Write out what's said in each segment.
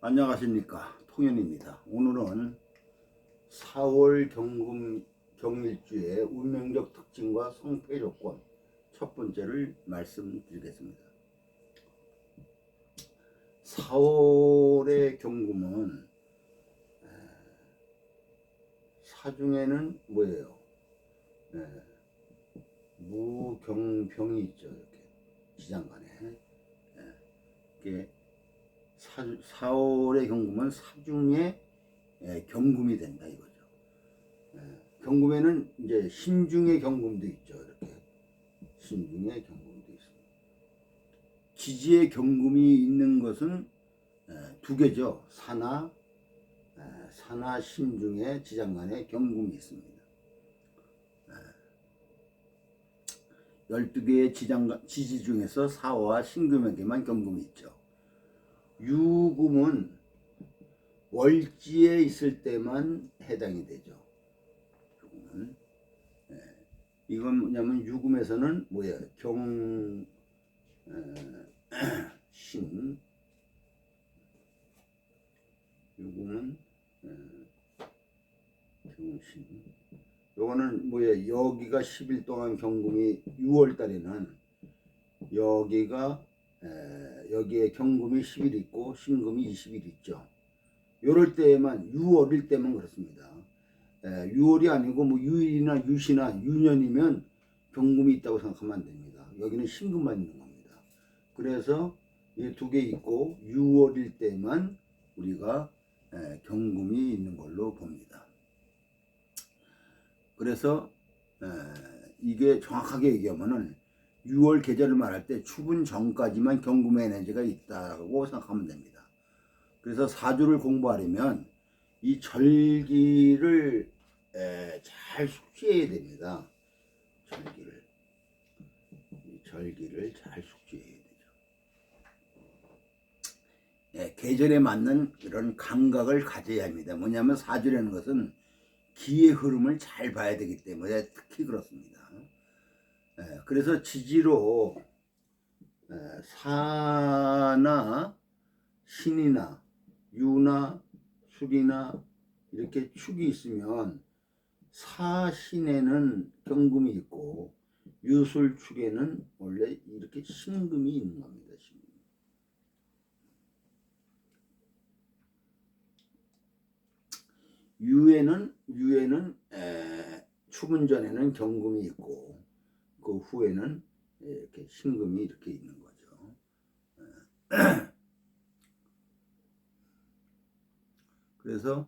안녕하십니까, 통연입니다. 오늘은 4월 경일주의 운명적 특징과 성패 조건 첫 번째를 말씀드리겠습니다. 4월의 경금은 사중에는 뭐예요? 무경병이 있죠. 이렇게 지장간에. 이게 4월의 경금은 사중에 경금이 된다 이거죠. 경금에는 이제 신중의 경금도 있죠. 이렇게 신중의 경금도 있습니다. 지지의 경금이 있는 것은 두 개죠. 사나 신중의 지장간에 경금이 있습니다. 12개의 지지 중에서 사와 신금에게만 경금이 있죠. 유금은 월지에 있을 때만 해당이 되죠. 유금은. 이건 뭐냐면 유금에서는 뭐야? 신. 유금은 경신. 요거는 뭐야? 여기가 10일 동안 경금이 6월 달에는 여기에 경금이 10일 있고 신금이 20일 있죠. 요럴 때에만 6월일 때만 그렇습니다. 6월이 아니고 뭐 유일이나 유시나 유년이면 경금이 있다고 생각하면 안 됩니다. 여기는 신금만 있는 겁니다. 그래서 이 두 개 있고 6월일 때만 우리가 경금이 있는 걸로 봅니다. 그래서 이게 정확하게 얘기하면은 6월 계절을 말할 때 추분 전까지만 경금의 에너지가 있다고 생각하면 됩니다. 그래서 사주를 공부하려면 이 절기를 잘 숙지해야 됩니다. 절기를 잘 숙지해야 되죠. 계절에 맞는 이런 감각을 가져야 합니다. 뭐냐면 사주라는 것은 기의 흐름을 잘 봐야 되기 때문에 특히 그렇습니다. 그래서 지지로 사나 신이나 유나 술이나 이렇게 축이 있으면 사신에는 경금이 있고 유술축에는 원래 이렇게 신금이 있는 겁니다. 신금. 유에는 축은 전에는 경금이 있고 그 후에는 이렇게 신금이 이렇게 있는 거죠. 그래서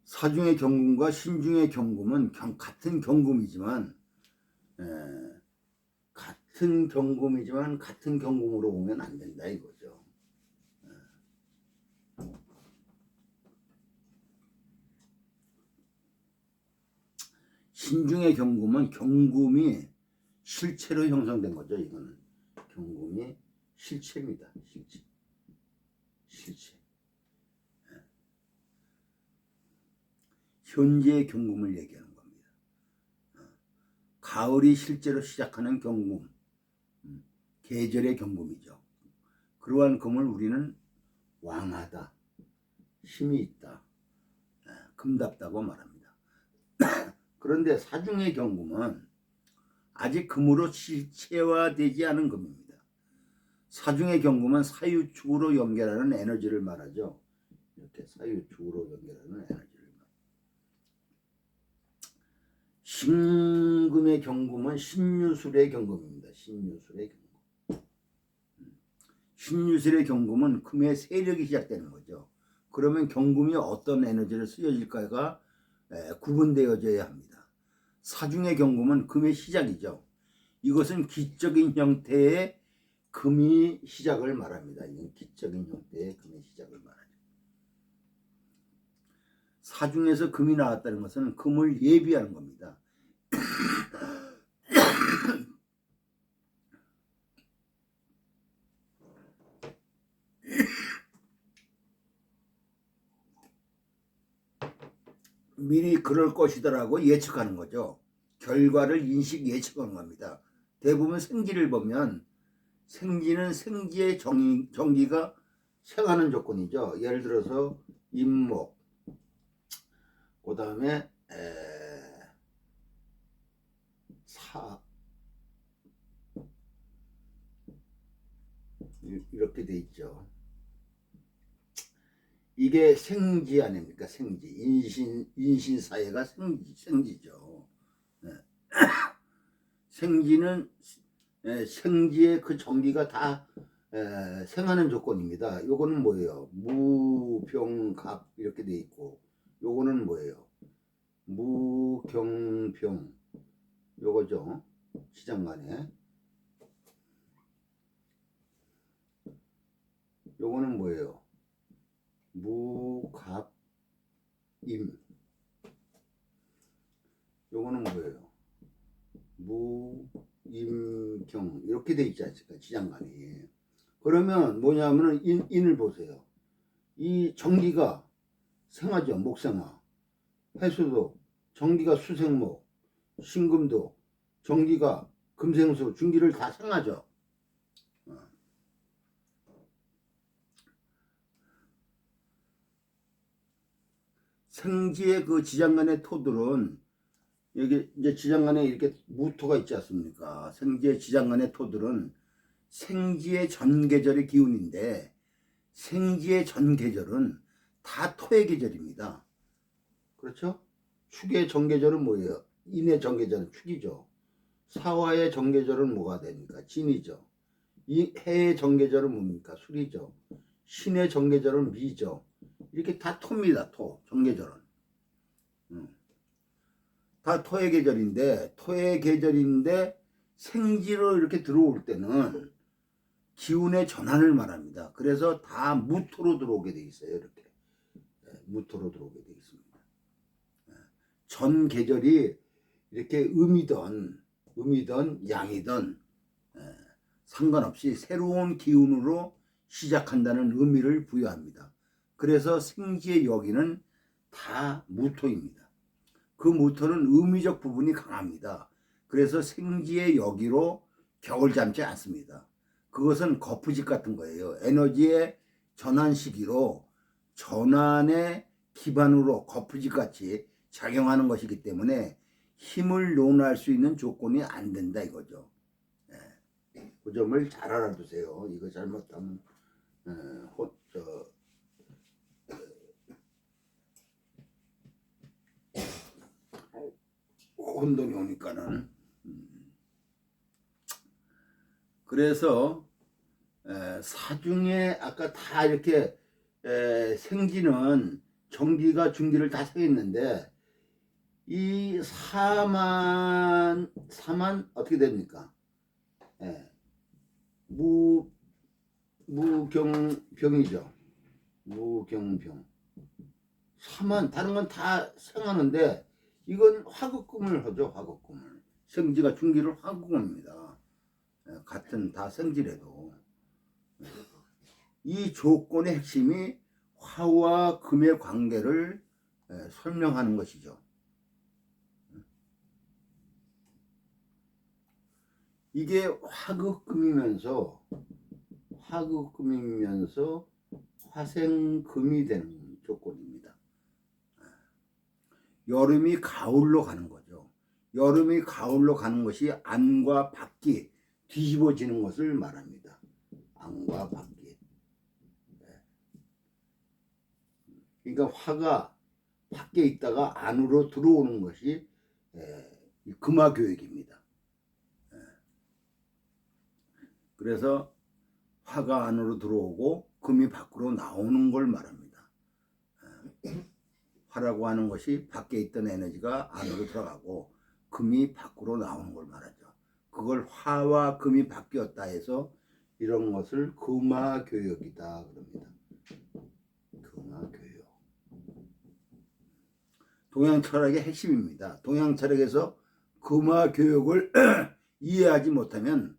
사중의 경금과 신중의 경금은 같은 경금이지만 같은 경금으로 보면 안 된다 이거죠. 신중의 경금은 경금이 실체로 형성된 거죠. 이거는 경금이 실체입니다. 실체. 현재의 경금을 얘기하는 겁니다. 가을이 실제로 시작하는 경금, 계절의 경금이죠. 그러한 금을 우리는 왕하다, 힘이 있다, 금답다고 말합니다. 그런데 사중의 경금은 아직 금으로 실체화되지 않은 금입니다. 사중의 경금은 사유축으로 연결하는 에너지를 말하죠. 이렇게 사유축으로 연결하는 에너지를 말합니다. 신금의 경금은 신유술의 경금입니다. 신유술의 경금은 금의 세력이 시작되는 거죠. 그러면 경금이 어떤 에너지를 쓰여질까가 구분되어져야 합니다. 사중의 경금은 금의 시작이죠. 이것은 기적인 형태의 금이 시작을 말합니다. 이건 기적인 형태의 금의 시작을 말하죠. 사중에서 금이 나왔다는 것은 금을 예비하는 겁니다. 미리 그럴 것이더라고 예측하는 거죠. 결과를 예측하는 겁니다. 대부분 생지를 보면 생지는 생지의 정기가 생하는 조건이죠. 예를 들어서 임목, 그 다음에 사, 이렇게 돼 있죠. 이게 생지 아닙니까? 생지. 인신사회가 생지죠. 생지는 생지의 그 전기가 다 생하는 조건입니다. 요거는 뭐예요? 무병갑 이렇게 돼 있고, 요거는 뭐예요? 무경병, 요거죠. 시장간에. 요거는 뭐예요? 무갑임. 요거는 뭐예요? 무임경 이렇게 돼 있지 않습니까? 지장간이. 그러면 뭐냐면은 인을 보세요. 이 전기가 생하죠. 목생화. 해수도 전기가 수생목. 신금도 전기가 금생수 중기를 다 생하죠. 생지의 그 지장간의 토들은 여기 이제 지장간에 이렇게 무토가 있지 않습니까? 생지의 지장간의 토들은 생지의 전계절의 기운인데 생지의 전계절은 다 토의 계절입니다. 그렇죠? 축의 전계절은 뭐예요? 인의 전계절은 축이죠. 사화의 전계절은 뭐가 됩니까? 진이죠. 이 해의 전계절은 뭡니까? 술이죠. 신의 전계절은 미죠. 이렇게 다 토입니다. 토 전계절은. 다 토의 계절인데 생지로 이렇게 들어올 때는 기운의 전환을 말합니다. 그래서 다 무토로 들어오게 돼 있어요. 이렇게 무토로 들어오게 돼 있습니다. 전 계절이 이렇게 음이든 양이든 상관없이 새로운 기운으로 시작한다는 의미를 부여합니다. 그래서 생지의 여기는 다 무토입니다. 그 무토는 의미적 부분이 강합니다. 그래서 생지의 여기로 격을 잡지 않습니다. 그것은 거푸집 같은 거예요. 에너지의 전환 시기로 전환의 기반으로 거푸집 같이 작용하는 것이기 때문에 힘을 논할 수 있는 조건이 안 된다 이거죠. 그 점을 잘 알아두세요. 이거 잘못하면 혼돈이 오니까는. 그래서 사중에 아까 다 이렇게 생지는 정기가 중기를 다 서 있는데 이 사만 어떻게 됩니까? 무경병이죠. 무경병. 사만 다른 건 다 생하는데 이건 화극금을 하죠. 화극금을. 생지가 중기를 화극금입니다. 같은 다 생지래도 이 조건의 핵심이 화와 금의 관계를 설명하는 것이죠. 이게 화극금이면서 화생금이 되는 조건입니다. 여름이 가을로 가는 거죠. 여름이 가을로 가는 것이 안과 밖이 뒤집어지는 것을 말합니다. 안과 밖이. 그러니까 화가 밖에 있다가 안으로 들어오는 것이 금화교역입니다. 그래서 화가 안으로 들어오고 금이 밖으로 나오는 걸 말합니다. 화라고 하는 것이 밖에 있던 에너지가 안으로 들어가고 금이 밖으로 나오는 걸 말하죠. 그걸 화와 금이 바뀌었다 해서 이런 것을 금화교역이다 그럽니다. 금화교역. 동양철학의 핵심입니다. 동양철학에서 금화교역을 이해하지 못하면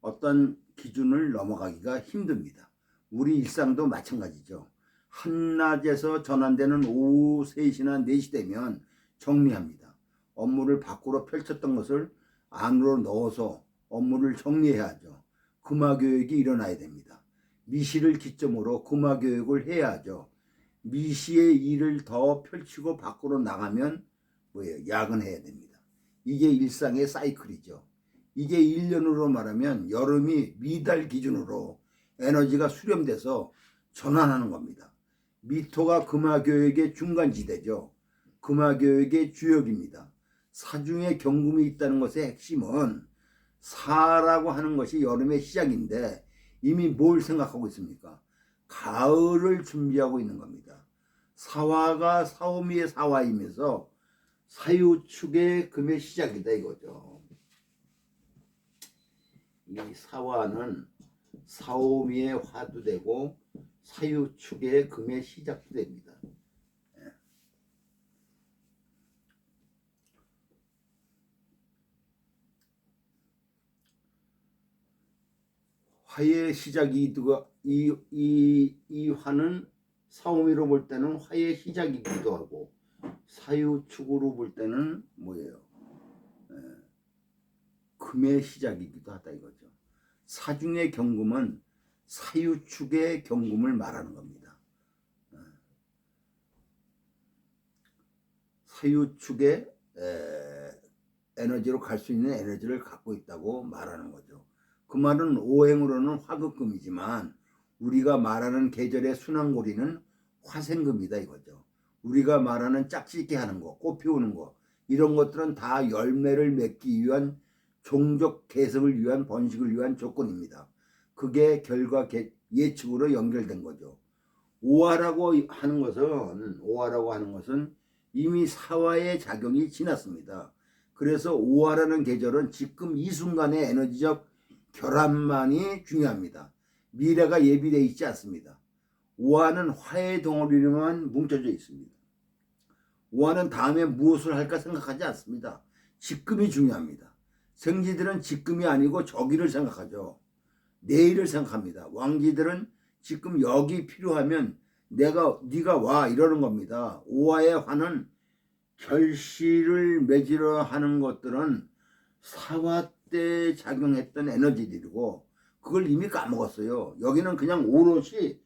어떤 기준을 넘어가기가 힘듭니다. 우리 일상도 마찬가지죠. 한낮에서 전환되는 오후 3시나 4시 되면 정리합니다. 업무를 밖으로 펼쳤던 것을 안으로 넣어서 업무를 정리해야 하죠. 금화교역이 일어나야 됩니다. 미시를 기점으로 금화 교육을 해야죠. 미시의 일을 더 펼치고 밖으로 나가면 뭐예요? 야근해야 됩니다. 이게 일상의 사이클이죠. 이게 1년으로 말하면 여름이 미달 기준으로 에너지가 수렴돼서 전환하는 겁니다. 미토가 금화교역의 중간지대죠. 금화교역의 주역입니다. 사중에 경금이 있다는 것의 핵심은 사라고 하는 것이 여름의 시작인데 이미 뭘 생각하고 있습니까? 가을을 준비하고 있는 겁니다. 사화가 사오미의 사화이면서 사유축의 금의 시작이다 이거죠. 이 사화는 사오미의 화도 되고 사유축의 금의 시작도 됩니다. 화의 시작이기도 이 화는 사오미로 볼 때는 화의 시작이기도 하고 사유축으로 볼 때는 뭐예요? 금의 시작이기도 하다 이거죠. 사중의 경금은 사유축의 경금을 말하는 겁니다. 사유축의 에너지로 갈 수 있는 에너지를 갖고 있다고 말하는 거죠. 그 말은 오행으로는 화급금이지만 우리가 말하는 계절의 순환고리는 화생금이다 이거죠. 우리가 말하는 짝짓기 하는 거, 꽃 피우는 거 이런 것들은 다 열매를 맺기 위한 종족 개성을 위한 번식을 위한 조건입니다. 그게 결과 예측으로 연결된 거죠. 오화라고 하는 것은 이미 사화의 작용이 지났습니다. 그래서 오화라는 계절은 지금 이 순간의 에너지적 결합만이 중요합니다. 미래가 예비되어 있지 않습니다. 오화는 화의 덩어리로만 뭉쳐져 있습니다. 오화는 다음에 무엇을 할까 생각하지 않습니다. 지금이 중요합니다. 생지들은 지금이 아니고 저기를 생각하죠. 내일을 생각합니다. 왕지들은 지금 여기 필요하면 네가 와 이러는 겁니다. 오화의 화는 결실을 맺으려 하는 것들은 사화 때 작용했던 에너지들이고 그걸 이미 까먹었어요. 여기는 그냥 오롯이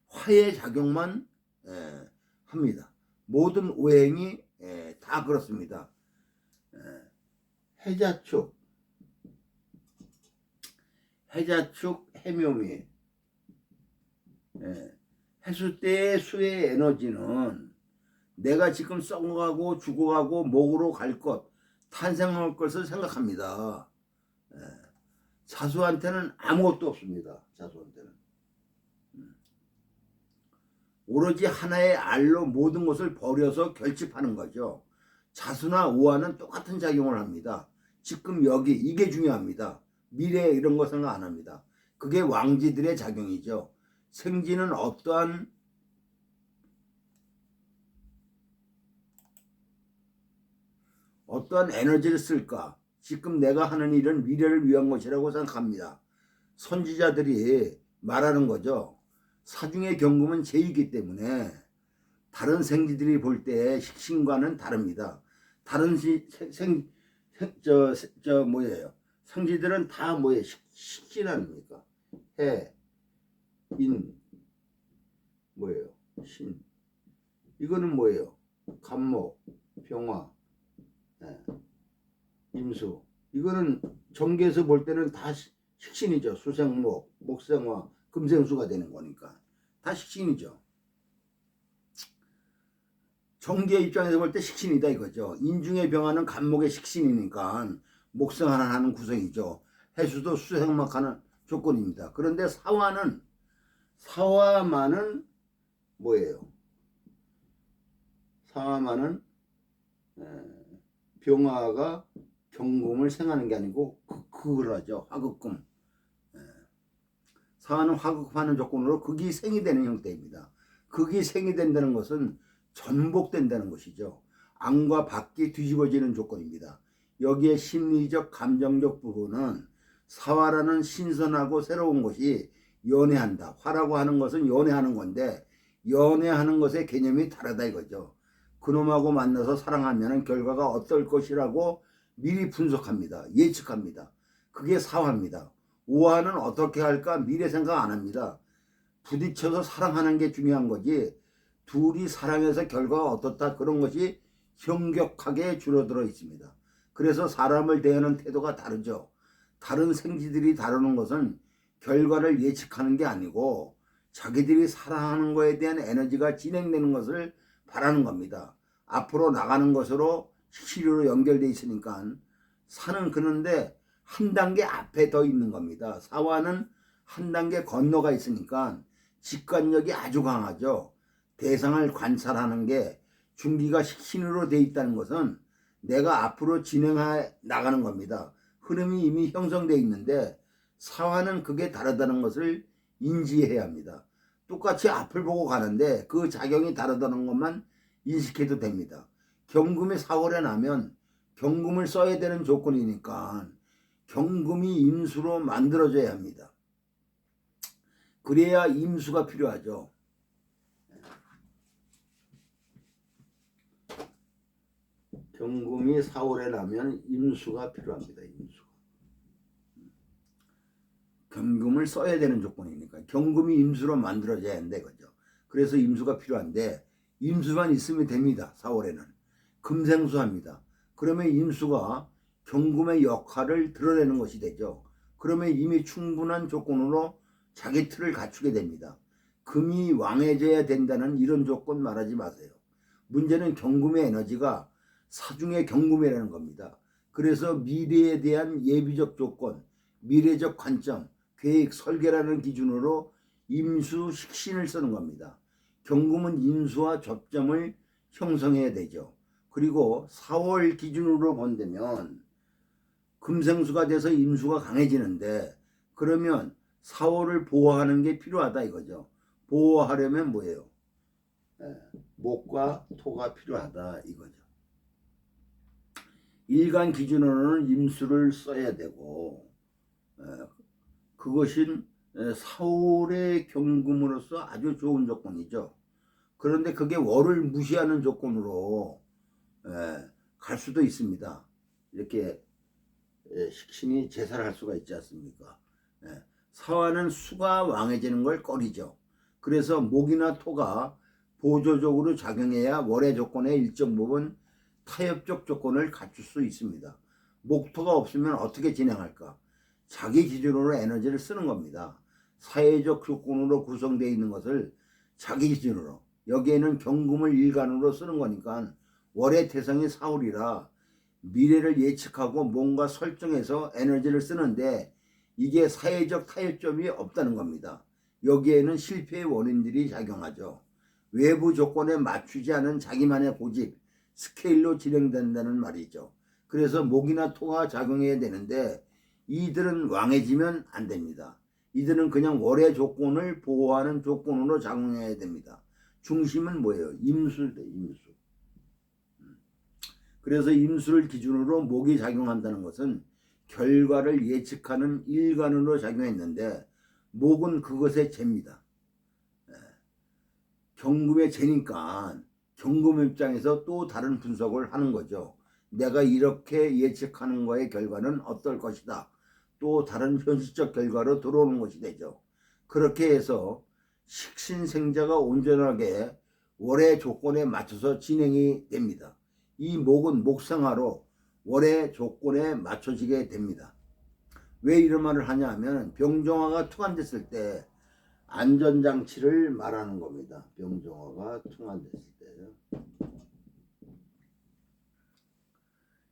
화의 작용만 합니다. 모든 오행이 다 그렇습니다. 해자축, 해묘미, 해수 때의 수의 에너지는 내가 지금 썩어가고 죽어가고 목으로 갈 것, 탄생할 것을 생각합니다. 자수한테는 아무것도 없습니다. 자수한테는. 오로지 하나의 알로 모든 것을 버려서 결집하는 거죠. 자수나 오화는 똑같은 작용을 합니다. 지금 여기 이게 중요합니다. 미래 이런 거 생각 안 합니다. 그게 왕지들의 작용이죠. 생지는 어떠한 에너지를 쓸까? 지금 내가 하는 일은 미래를 위한 것이라고 생각합니다. 선지자들이 말하는 거죠. 사중의 경금은 제이기 때문에 다른 생지들이 볼 때 식신과는 다릅니다. 다른 뭐예요? 생지들은 다 뭐예요? 식신 아닙니까? 해, 인, 뭐예요? 신. 이거는 뭐예요? 간목, 병화, 임수. 이거는 정계에서 볼 때는 다 식신이죠. 수생목, 목생화, 금생수가 되는 거니까 다 식신이죠. 정계 입장에서 볼 때 식신이다 이거죠. 인중의 병화는 간목의 식신이니까 목생화하는 구성이죠. 해수도 수생막하는 조건입니다. 그런데 사화만은 뭐예요? 사화만은 병화가 경금을 생하는 게 아니고 그걸 하죠. 화극금. 사화는 화극하는 조건으로 극이 생이 되는 형태입니다. 극이 생이 된다는 것은 전복된다는 것이죠. 안과 밖이 뒤집어지는 조건입니다. 여기에 심리적 감정적 부분은 사화라는 신선하고 새로운 것이 연애한다. 화라고 하는 것은 연애하는 건데 연애하는 것의 개념이 다르다 이거죠. 그놈하고 만나서 사랑하면 결과가 어떨 것이라고 미리 분석합니다. 예측합니다. 그게 사화입니다. 오화는 어떻게 할까 미래 생각 안 합니다. 부딪혀서 사랑하는 게 중요한 거지, 둘이 사랑해서 결과가 어떻다 그런 것이 현격하게 줄어들어 있습니다. 그래서 사람을 대하는 태도가 다르죠. 다른 생쥐들이 다루는 것은 결과를 예측하는 게 아니고 자기들이 사랑하는 것에 대한 에너지가 진행되는 것을 바라는 겁니다. 앞으로 나가는 것으로 식시료로 연결돼 있으니까 사는 그런데 한 단계 앞에 더 있는 겁니다. 사와는 한 단계 건너가 있으니까 직관력이 아주 강하죠. 대상을 관찰하는 게 중기가 식신으로 돼 있다는 것은 내가 앞으로 진행해 나가는 겁니다. 흐름이 이미 형성돼 있는데 사화는 그게 다르다는 것을 인지해야 합니다. 똑같이 앞을 보고 가는데 그 작용이 다르다는 것만 인식해도 됩니다. 경금이 4월에 나면 경금을 써야 되는 조건이니까 경금이 임수로 만들어져야 합니다. 그래야 임수가 필요하죠. 경금이 4월에 나면 임수가 필요합니다. 임수가. 경금을 써야 되는 조건이니까 경금이 임수로 만들어져야 하는데 그죠. 그래서 임수가 필요한데 임수만 있으면 됩니다. 4월에는 금생수합니다. 그러면 임수가 경금의 역할을 드러내는 것이 되죠. 그러면 이미 충분한 조건으로 자기 틀을 갖추게 됩니다. 금이 왕해져야 된다는 이런 조건 말하지 마세요. 문제는 경금의 에너지가 사중의 경금이라는 겁니다. 그래서 미래에 대한 예비적 조건, 미래적 관점, 계획, 설계라는 기준으로 임수, 식신을 쓰는 겁니다. 경금은 임수와 접점을 형성해야 되죠. 그리고 4월 기준으로 본다면 금생수가 돼서 임수가 강해지는데 그러면 4월을 보호하는 게 필요하다 이거죠. 보호하려면 뭐예요? 목과 토가 필요하다 이거죠. 일간 기준으로는 임수를 써야 되고 그것은 4월의 경금으로서 아주 좋은 조건이죠. 그런데 그게 월을 무시하는 조건으로 갈 수도 있습니다. 이렇게 식신이 제사를 할 수가 있지 않습니까? 사화는 수가 왕해지는 걸 꺼리죠. 그래서 목이나 토가 보조적으로 작용해야 월의 조건의 일정 부분 타협적 조건을 갖출 수 있습니다. 목토가 없으면 어떻게 진행할까? 자기 기준으로 에너지를 쓰는 겁니다. 사회적 조건으로 구성되어 있는 것을 자기 기준으로, 여기에는 경금을 일간으로 쓰는 거니까 월의 태성이 사월이라 미래를 예측하고 뭔가 설정해서 에너지를 쓰는데 이게 사회적 타협점이 없다는 겁니다. 여기에는 실패의 원인들이 작용하죠. 외부 조건에 맞추지 않은 자기만의 고집, 스케일로 진행된다는 말이죠. 그래서 목이나 토가 작용해야 되는데 이들은 왕해지면 안 됩니다. 이들은 그냥 월의 조건을 보호하는 조건으로 작용해야 됩니다. 중심은 뭐예요? 임수다, 임수. 그래서 임수를 기준으로 목이 작용한다는 것은 결과를 예측하는 일관으로 작용했는데 목은 그것의 재입니다. 경금의 재니까 경금 입장에서 또 다른 분석을 하는 거죠. 내가 이렇게 예측하는 거의 결과는 어떨 것이다. 또 다른 현실적 결과로 들어오는 것이 되죠. 그렇게 해서 식신생자가 온전하게 월의 조건에 맞춰서 진행이 됩니다. 이 목은 목상화로 월의 조건에 맞춰지게 됩니다. 왜 이런 말을 하냐 하면 병정화가 투관됐을 때 안전장치를 말하는 겁니다. 병정화가 투관됐을 때요.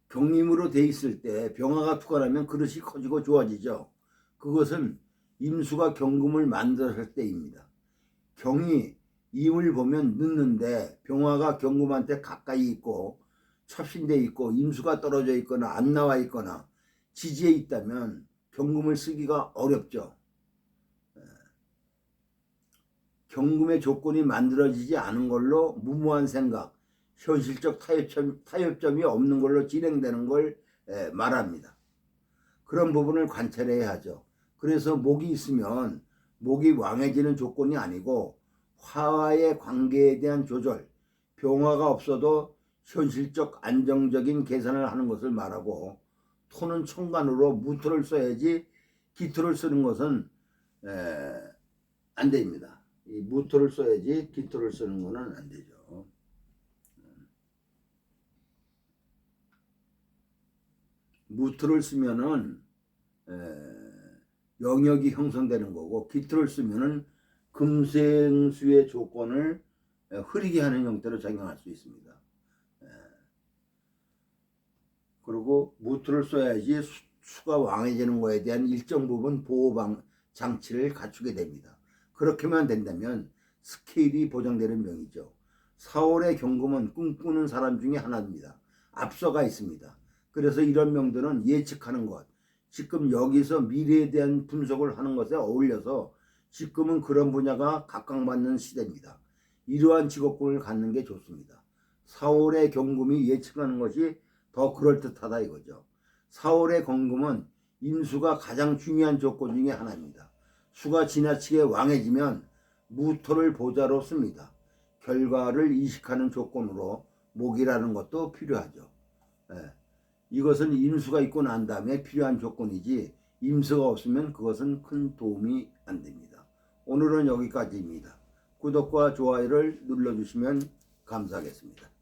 경임으로 돼 있을 때 병화가 투관하면 그릇이 커지고 좋아지죠. 그것은 임수가 경금을 만들었을 때입니다. 경이 임을 보면 늦는데 병화가 경금한테 가까이 있고 첩신돼 있고 임수가 떨어져 있거나 안 나와 있거나 지지에 있다면 경금을 쓰기가 어렵죠. 경금의 조건이 만들어지지 않은 걸로 무모한 생각, 현실적 타협점이 없는 걸로 진행되는 걸 말합니다. 그런 부분을 관찰해야 하죠. 그래서 목이 있으면 목이 왕해지는 조건이 아니고 화와의 관계에 대한 조절, 병화가 없어도 현실적 안정적인 계산을 하는 것을 말하고 토는 천간으로 무토를 써야지 기토를 쓰는 것은 안 됩니다. 이 무토를 써야지 기토를 쓰는 거는 안 되죠. 무토를 쓰면은 영역이 형성되는 거고, 기토를 쓰면은 금생수의 조건을 흐리게 하는 형태로 작용할 수 있습니다. 그리고 무토를 써야지 수가 왕해지는 거에 대한 일정 부분 보호 장치를 갖추게 됩니다. 그렇게만 된다면 스케일이 보장되는 명이죠. 4월의 경금은 꿈꾸는 사람 중에 하나입니다. 앞서가 있습니다. 그래서 이런 명들은 예측하는 것, 지금 여기서 미래에 대한 분석을 하는 것에 어울려서 지금은 그런 분야가 각광받는 시대입니다. 이러한 직업군을 갖는 게 좋습니다. 4월의 경금이 예측하는 것이 더 그럴듯하다 이거죠. 4월의 경금은 임수가 가장 중요한 조건 중에 하나입니다. 수가 지나치게 왕해지면 무토를 보좌로 씁니다. 결과를 이식하는 조건으로 목이라는 것도 필요하죠. 이것은 임수가 있고 난 다음에 필요한 조건이지 임수가 없으면 그것은 큰 도움이 안 됩니다. 오늘은 여기까지입니다. 구독과 좋아요를 눌러주시면 감사하겠습니다.